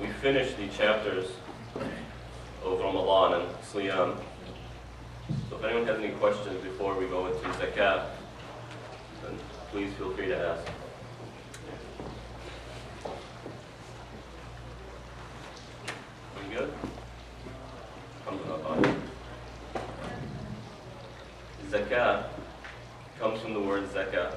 We finished the chapters of Ramadan and Siyam. So if anyone has any questions before we go into Zakat, then please feel free to ask. We good? Zakat comes from the word zakah,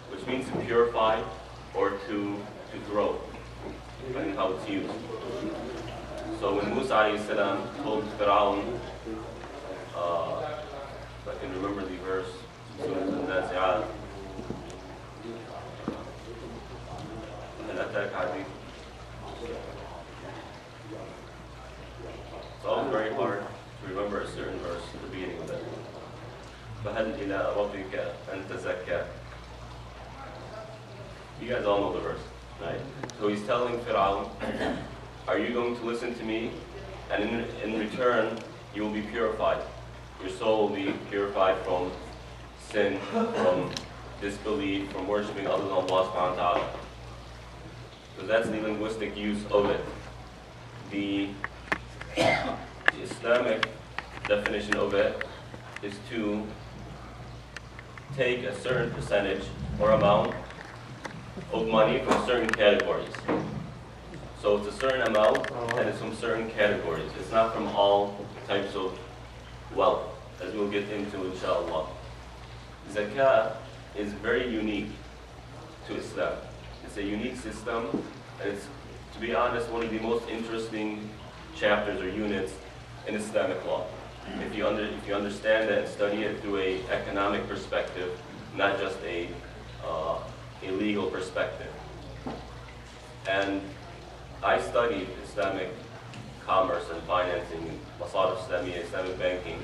which means to purify or to grow, depending how it's used. So when Musa alayhi salam told Fir'aun, if I can remember the verse, Surah Al-Nazi'at, it's always very hard to remember a certain verse at the beginning of it. فَهَلْ إِلَىٰ رَبِّكَ أَن تَزَكَّىٰ. You guys all know the verse, right? So he's telling Fir'aun, are you going to listen to me? And in return, you will be purified. Your soul will be purified from sin, from disbelief, from worshiping other than Allah subhanahu wa ta'ala. So that's the linguistic use of it. The Islamic definition of it is to take a certain percentage or amount of money from certain categories. So it's a certain amount and it's from certain categories. It's not from all types of wealth, as we'll get into inshallah. Zakat is very unique to Islam. It's a unique system, and it's, to be honest, one of the most interesting chapters or units in Islamic law. If you understand it and study it through an economic perspective, not just a legal perspective. And I studied Islamic commerce and financing, Masarif Islamiyya, Islamic banking,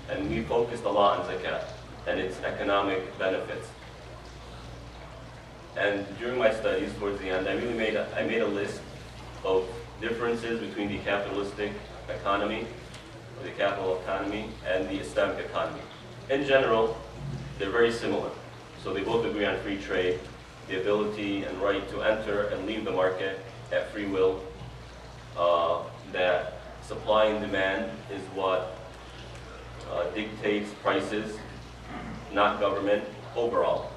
and we focused a lot on zakat and its economic benefits. And during my studies towards the end, I made a list of differences between the capitalistic economy, or the capital economy, and the Islamic economy. In general, they're very similar. So they both agree on free trade, the ability and right to enter and leave the market at free will, that supply and demand is what dictates prices, not government overall.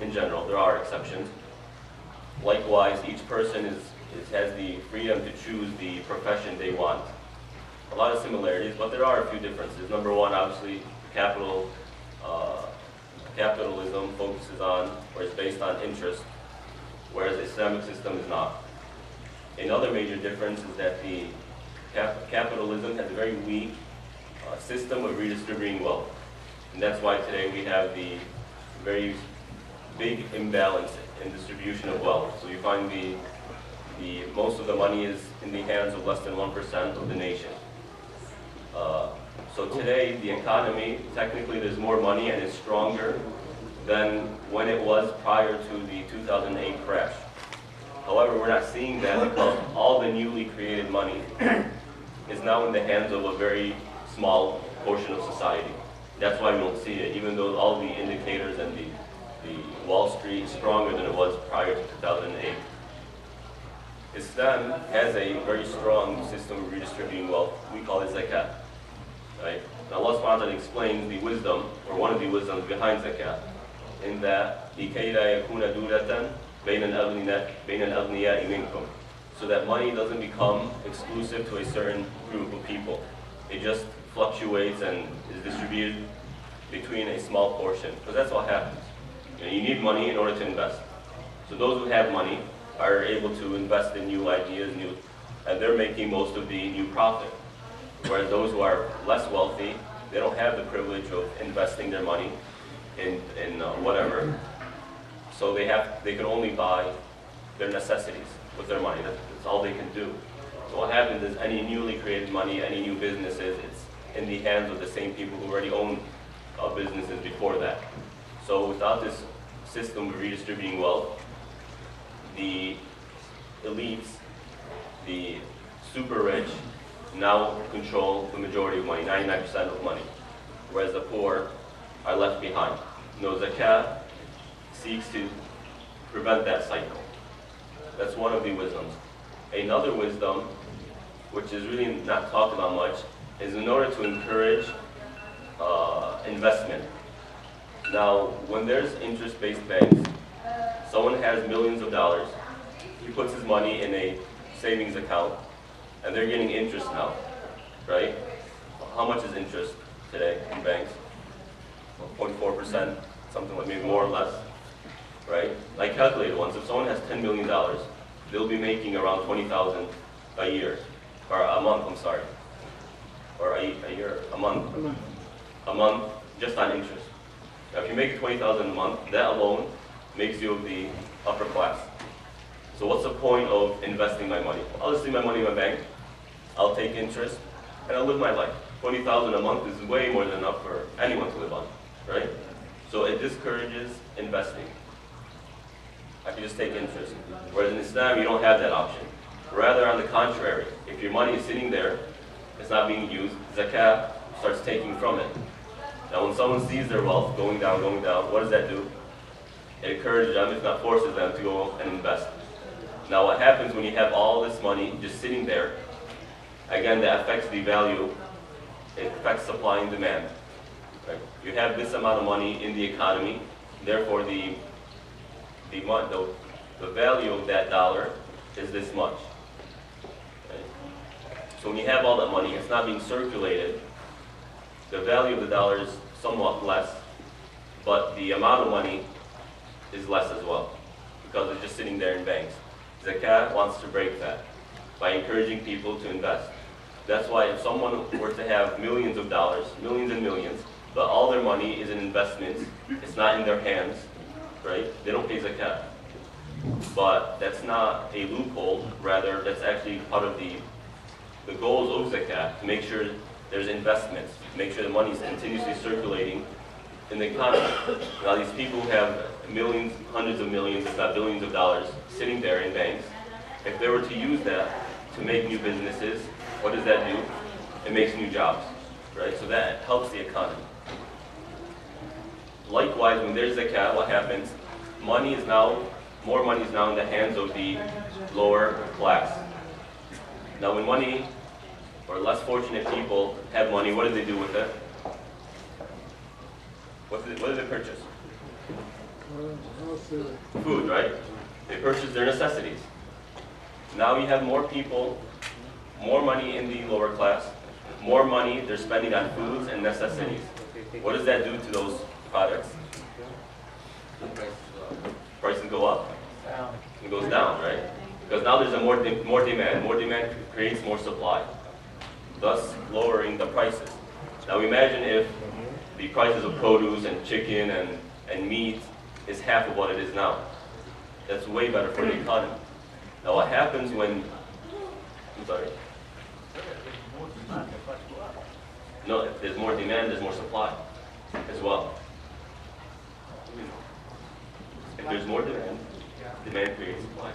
In general, there are exceptions. Likewise, each person has the freedom to choose the profession they want. A lot of similarities, but there are a few differences. Number one, obviously, capitalism focuses on, or is based on interest, whereas the Islamic system is not. Another major difference is that the capitalism has a very weak system of redistributing wealth. And that's why today we have the very big imbalance in distribution of wealth. So you find most of the money is in the hands of less than 1% of the nation. So today, the economy, technically there's more money and it's stronger than when it was prior to the 2008 crash. However, we're not seeing that because all the newly created money is now in the hands of a very small portion of society. That's why we don't see it, even though all the indicators and the Wall Street is stronger than it was prior to 2008. Islam has a very strong system of redistributing wealth. We call it zakat. Right? And Allah subhanahu wa ta'ala explains the wisdom, or one of the wisdoms behind zakat, in that لِكَيْ لَا يَكُونَ دُولَةً بَيْنَ الْأَغْنِيَاءِ مِنْكُمْ, so that money doesn't become exclusive to a certain group of people. It just fluctuates and is distributed between a small portion, because that's what happens. You need money in order to invest. So those who have money are able to invest in new ideas, and they're making most of the new profit. Whereas those who are less wealthy, they don't have the privilege of investing their money in whatever. So they can only buy their necessities with their money. That's all they can do. So what happens is any newly created money, any new businesses, it's in the hands of the same people who already own businesses before that. So without this system of redistributing wealth, the elites, the super rich, now control the majority of money, 99% of money, whereas the poor are left behind. No, zakat seeks to prevent that cycle. That's one of the wisdoms. Another wisdom, which is really not talked about much, is in order to encourage investment. Now, when there's interest-based banks, someone has millions of dollars, he puts his money in a savings account, and they're getting interest now, right? How much is interest today in banks? 0.4%, something like maybe more or less, right? I calculated once, if someone has $10 million, they'll be making around $20,000 a year, or a month, I'm sorry. Or a year, a month. A month just on interest. Now if you make $20,000 a month, that alone makes you of the upper class. So what's the point of investing my money? I'll just leave my money in my bank, I'll take interest, and I'll live my life. $20,000 a month is way more than enough for anyone to live on, right? So it discourages investing. I can just take interest. Whereas in Islam, you don't have that option. Rather, on the contrary, if your money is sitting there, it's not being used, zakat starts taking from it. Now when someone sees their wealth going down, what does that do? It encourages them, if not forces them, to go and invest. Now what happens when you have all this money just sitting there, again that affects the value, it affects supply and demand. Right? You have this amount of money in the economy, therefore the value of that dollar is this much. So when you have all that money, it's not being circulated, the value of the dollar is somewhat less, but the amount of money is less as well, because it's just sitting there in banks. Zakat wants to break that by encouraging people to invest. That's why if someone were to have millions of dollars, millions and millions, but all their money is in investments, it's not in their hands, right? They don't pay zakat. But that's not a loophole, rather that's actually part of the goals of zakat, to make sure there's investments, to make sure the money is continuously circulating in the economy. Now these people who have millions, hundreds of millions, if not billions of dollars sitting there in banks, if they were to use that to make new businesses, what does that do? It makes new jobs, right? So that helps the economy. Likewise, when there's zakat, what happens? More money is now in the hands of the lower class. Now when money, or less fortunate people have money, what do they do with it? What do they purchase? Food, right? They purchase their necessities. Now you have more people, more money in the lower class, more money they're spending on foods and necessities. What does that do to those products? Prices go up. It goes down, right? Because now there's more demand. More demand creates more supply, thus lowering the prices. Now imagine if the prices of produce and chicken and meat is half of what it is now. That's way better for the economy. Now what happens when, I'm sorry. No, if there's more demand, there's more supply as well. If there's more demand creates supply.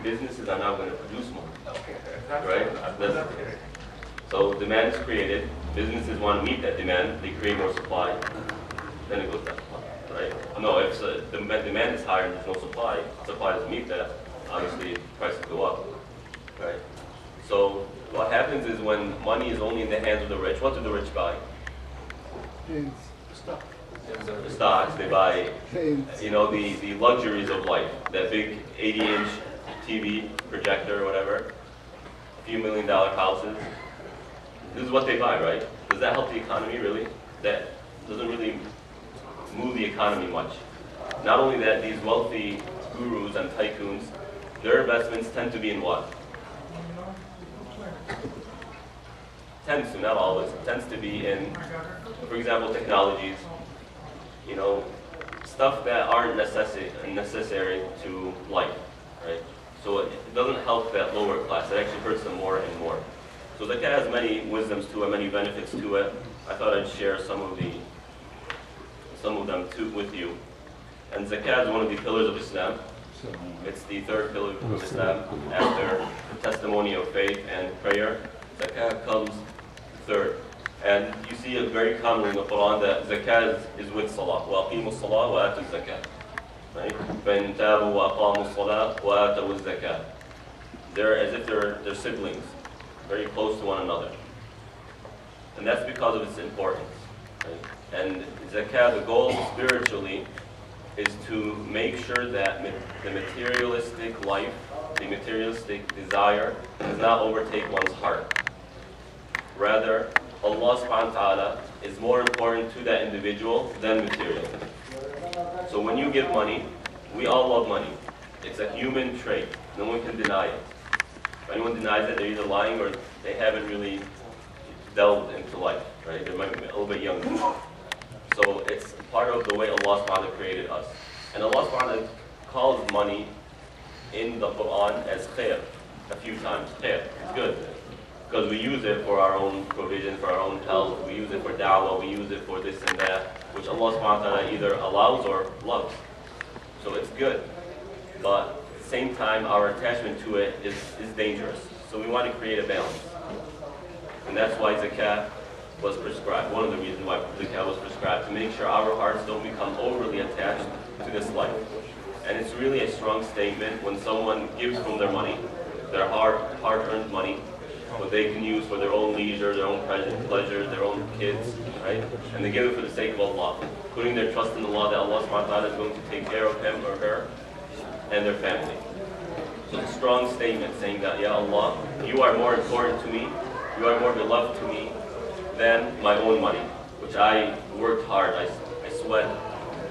Businesses are now going to produce more, right? So demand is created, businesses want to meet that demand, they create more supply, then it goes down, right? No, if the demand is higher and there's no supply doesn't meet that, obviously prices go up, right? So what happens is when money is only in the hands of the rich, what do the rich buy? The stocks, they buy, the luxuries of life, that big 80-inch TV projector or whatever, a few $1 million houses. This is what they buy, right? Does that help the economy, really? That doesn't really move the economy much. Not only that, these wealthy gurus and tycoons, their investments tend to be in what? Tends to, not always, tends to be in, for example, technologies, stuff that aren't necessary to life, right? So it doesn't help that lower class. It actually hurts them more and more. So zakat has many wisdoms to it, many benefits to it. I thought I'd share some of them too with you. And zakat is one of the pillars of Islam. It's the third pillar of Islam after the testimony of faith and prayer. Zakat comes third. And you see it very commonly in the Quran that zakat is with salah. وَأَقِيمُوا الصَّلَاةَ وَآتُوا الزَّكَاةَ. right? فَإِن تَابُوا وَأَقَامُوا الصَّلَاةَ وَآتَوُا الزَّكَاةَ. They're as if they're siblings, very close to one another. And that's because of its importance. Right? And zakah, the goal spiritually is to make sure that the materialistic life, the materialistic desire, does not overtake one's heart. Rather, Allah subhanahu wa ta'ala is more important to that individual than material. So when you give money, we all love money. It's a human trait. No one can deny it. If anyone denies it, they're either lying or they haven't really delved into life, right? They might be a little bit younger. So it's part of the way Allah subhanahu wa ta'ala created us. And Allah subhanahu wa ta'ala calls money in the Quran as khair a few times. Khair, it's good. Because we use it for our own provision, for our own health, we use it for da'wah, we use it for this and that, which Allah subhanahu wa ta'ala either allows or loves. So it's good. But at the same time, our attachment to it is dangerous. So we want to create a balance. And that's why zakat was prescribed. One of the reasons why zakat was prescribed, to make sure our hearts don't become overly attached to this life. And it's really a strong statement when someone gives from their money, their hard-earned money, what they can use for their own leisure, their own pleasure, their own kids, right? And they give it for the sake of Allah, putting their trust in Allah that Allah subhanahu wa ta'ala is going to take care of him or her and their family. So it's a strong statement saying that, Ya Allah, you are more important to me, you are more beloved to me than my own money, which I worked hard, I sweat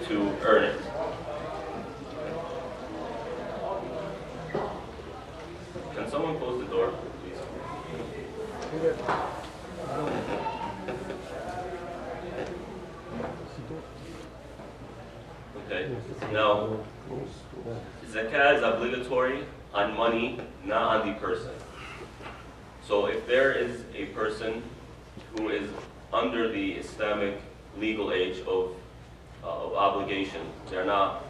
to earn it. Can someone close the door, please? Okay, now, zakat is obligatory on money, not on the person. So if there is a person who is under the Islamic legal age of obligation, they're not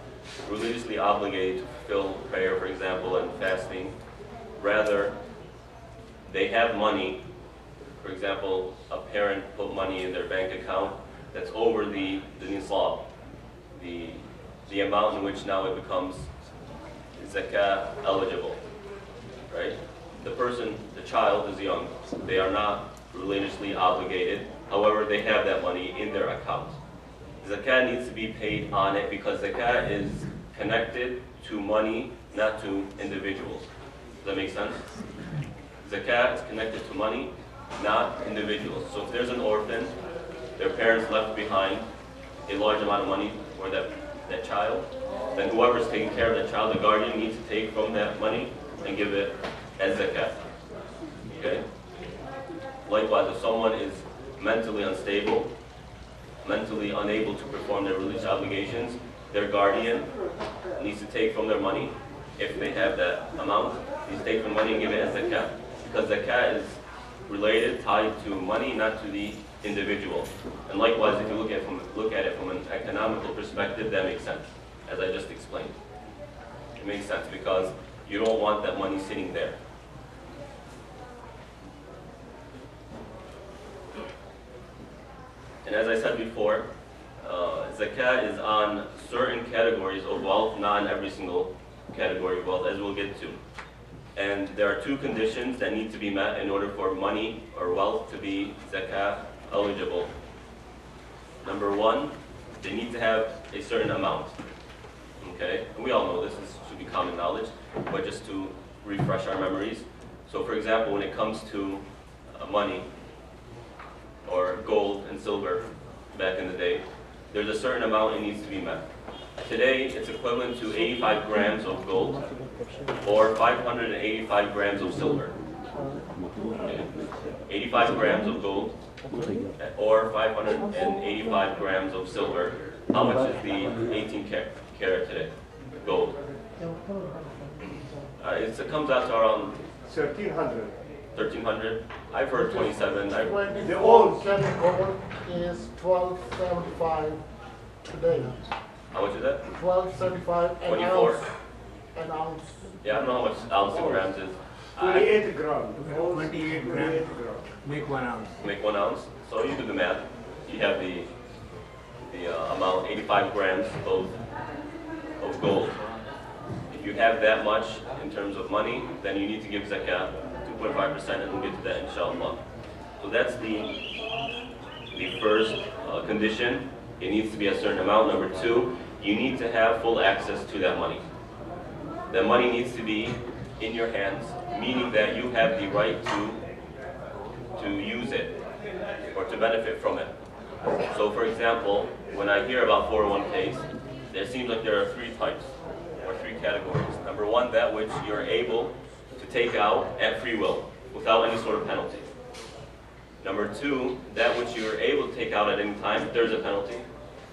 religiously obligated to fulfill prayer, for example, and fasting. Rather, they have money. For example, a parent put money in their bank account that's over the nisab, the amount in which now it becomes zakah eligible, right? The person, the child is young. They are not religiously obligated. However, they have that money in their account. Zakah needs to be paid on it because zakah is connected to money, not to individuals. Does that make sense? Zakah is connected to money, not individuals. So if there's an orphan, their parents left behind a large amount of money for that child, then whoever's taking care of that child, the guardian, needs to take from that money and give it as zakat. Okay? Likewise, if someone is mentally unstable, mentally unable to perform their religious obligations, their guardian needs to take from their money, if they have that amount, needs to take from money and give it as zakat. Because zakat is related, tied to money, not to the individual. And likewise, if you look at it from an economical perspective, that makes sense, as I just explained. It makes sense because you don't want that money sitting there. And as I said before, zakat is on certain categories of wealth, not on every single category of wealth, as we'll get to. And there are two conditions that need to be met in order for money or wealth to be zakat eligible. Number one, they need to have a certain amount. Okay? And we all know this should be common knowledge, but just to refresh our memories. So for example, when it comes to money, or gold and silver back in the day, there's a certain amount it needs to be met. Today, it's equivalent to 85 grams of gold or 585 grams of silver. Okay. 85 grams of gold or 585 grams of silver. How much is the 18 karat today? Gold. It comes out to around 1,300. 1,300. I've heard 27. The old carat gold is 1275 today. How much is that? 1275 an 24? ounce. An ounce. Yeah, I don't know how much ounce in grams is. 28 grams. 28 grams. Make 1 ounce. Make 1 ounce. So you do the math. You have the amount, 85 grams of of gold. If you have that much in terms of money, then you need to give zakah 2.5%, and we'll get to that inshallah. So that's the first condition. It needs to be a certain amount. Number two, you need to have full access to that money. The money needs to be in your hands, meaning that you have the right to use it or to benefit from it. So for example, when I hear about 401ks, there seems like there are three types or three categories. Number one, that which you're able to take out at free will without any sort of penalty. Number two, that which you're able to take out at any time, there's a penalty.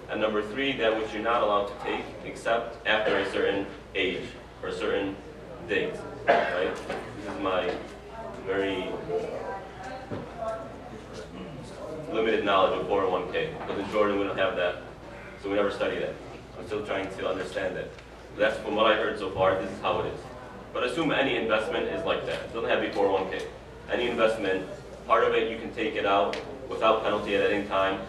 And number three, that which you're not allowed to take except after a certain age or a certain date, right? This is my very limited knowledge of 401k, because in Jordan we don't have that, so we never study that. I'm still trying to understand it. That's from what I heard so far, this is how it is. But assume any investment is like that. It doesn't have to be 401k. Any investment, part of it you can take it out without penalty at any time.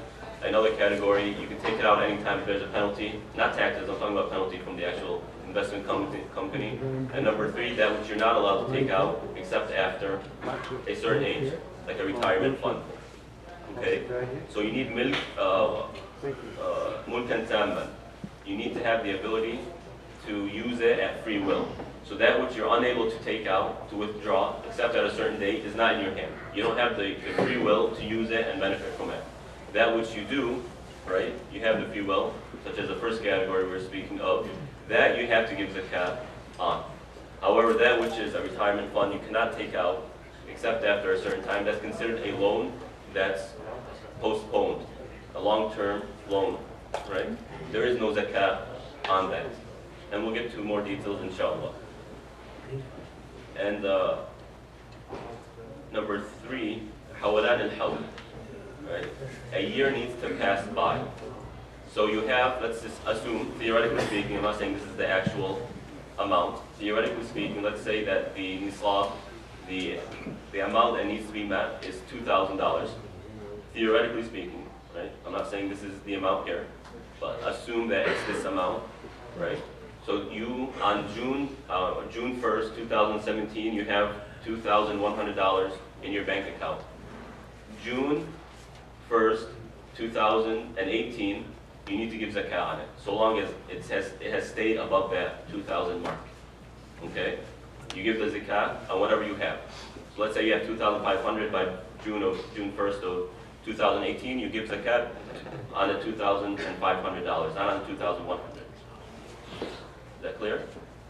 Another category, you can take it out any time if there's a penalty. Not taxes, I'm talking about penalty from the actual investment company. And number three, that which you're not allowed to take out except after a certain age, like a retirement fund. Okay? So you need mulkan tamman. You need to have the ability to use it at free will. So that which you're unable to take out, to withdraw, except at a certain date, is not in your hand. You don't have the free will to use it and benefit from it. That which you do, right, you have the free will, such as the first category we're speaking of, that you have to give zakat on. However, that which is a retirement fund, you cannot take out except after a certain time. That's considered a loan that's postponed, a long-term loan, right? There is no zakat on that. And we'll get to more details inshallah. And number three, hawalan al-hawl, right? A year needs to pass by. So you have, let's just assume, theoretically speaking, I'm not saying this is the actual amount. Theoretically speaking, let's say that the nisab, the amount that needs to be met is $2,000. Theoretically speaking, right? I'm not saying this is the amount here, but assume that it's this amount, right? So you, on June 1st, 2017, you have $2,100 in your bank account. June 1st, 2018, you need to give zakah on it, so long as it has stayed above that 2,000 mark. Okay? You give the zakah on whatever you have. So let's say you have 2,500 by June 1st of 2018, you give zakat on the $2,500, not on the 2,100. Is that clear?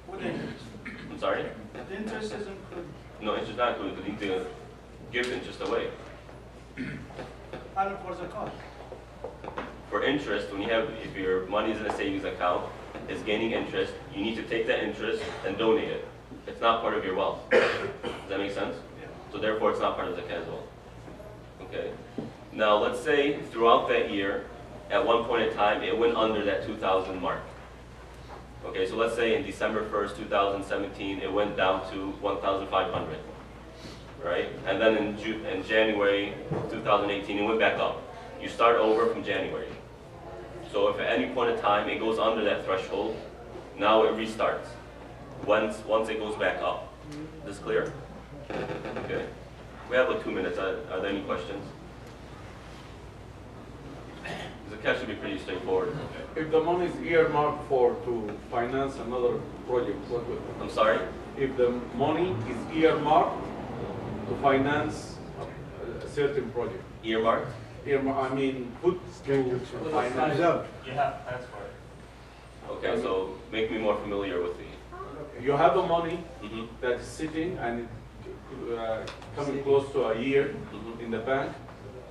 What interest? I'm sorry? The interest isn't included. No, interest not included, because you need to give interest away. And for the cost. For interest, if your money is in a savings account, it's gaining interest, you need to take that interest and donate it. It's not part of your wealth. Does that make sense? Yeah. So therefore, it's not part of zakah as well. Okay. Now, let's say throughout that year, at one point in time, it went under that 2,000 mark. Okay, so let's say in December 1st, 2017, it went down to 1,500, right? And then in January 2018, it went back up. You start over from January. So if at any point in time it goes under that threshold, now it restarts once it goes back up. Is this clear? Okay. We have like 2 minutes. Are there any questions? The cash should be pretty straightforward. If the money is earmarked to finance another project, what will I'm sorry? if the money is earmarked to finance a certain project? Earmarked? I mean, put to finance. You have plans for it. Okay, so make me more familiar with the... You have the money Mhm. that is sitting and coming close to a year in the bank,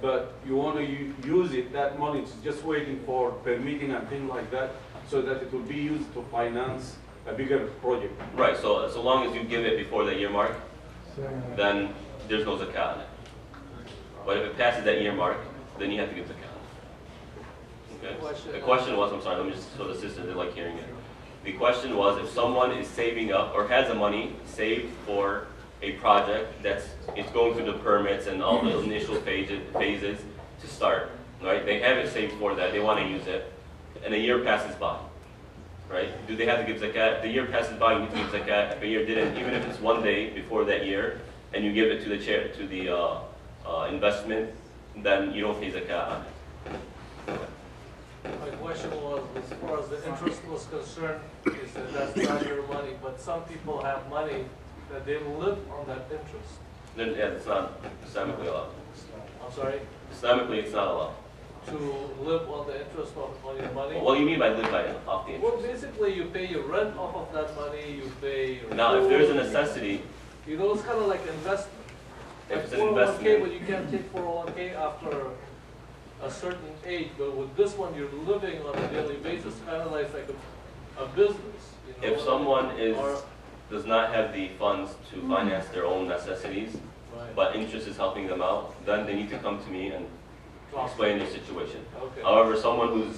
but you want to use it, that money is just waiting for permitting and things like that, so that it will be used to finance a bigger project. Right, so long as you give it before the year mark, then there's no zakat on it. But if it passes that year mark, then you have to give zakat. Okay? The question was, I'm sorry, let me just, so the sisters did like hearing it. The question was, if someone is saving up or has the money saved for a project it's going through the permits and all the initial phases to start, right? They have it saved for that, they want to use it, and a year passes by, right? Do they have to give zakat? The year passes by, you need to give zakat. If a year didn't, even if it's one day before that year, and you give it to the investment, then you don't pay zakat on it. My question was, as far as the interest was concerned, is that that's not your money, but some people have money that they live on that interest. Then, yeah, it's not Islamically allowed. I'm sorry, Islamically, it's not allowed. to live on the interest on your money? What do you mean by live by off the Well, interest? basically, you pay your rent off of that money, you pay your Now, if there's a food, necessity, you know, it's kind of like investment. if Like it's an 401k, investment, but you can't take 401k after a certain age. But with this one, you're living on a daily basis, kind of like a business. You know? if someone Or- does not have the funds to finance their own necessities, Right. but interest is helping them out, then they need to come to me and explain their situation. Okay. However, someone who's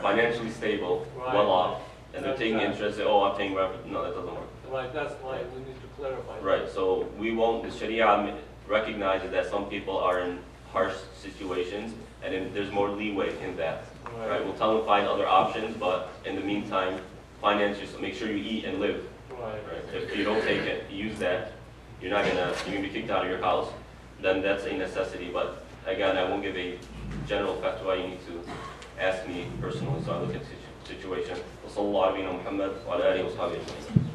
financially stable, Right. well off, and they're taking Exactly. interest, say, oh, I'm paying rent, no, that doesn't work. Right, that's why we need to clarify. that. Right, so we won't, the Sharia recognizes that some people are in harsh situations, and then there's more leeway in that. Right, we'll tell them find other options, but in the meantime, finance yourself, make sure you eat and live. Right. Right? If you don't take it, use that, you're gonna be kicked out of your house, then that's a necessity. But again, I won't give a general fatwa. You need to ask me personally, so I look at the situation. وصلى الله على نبينا محمد وعلى آله وصحبه أجمعين.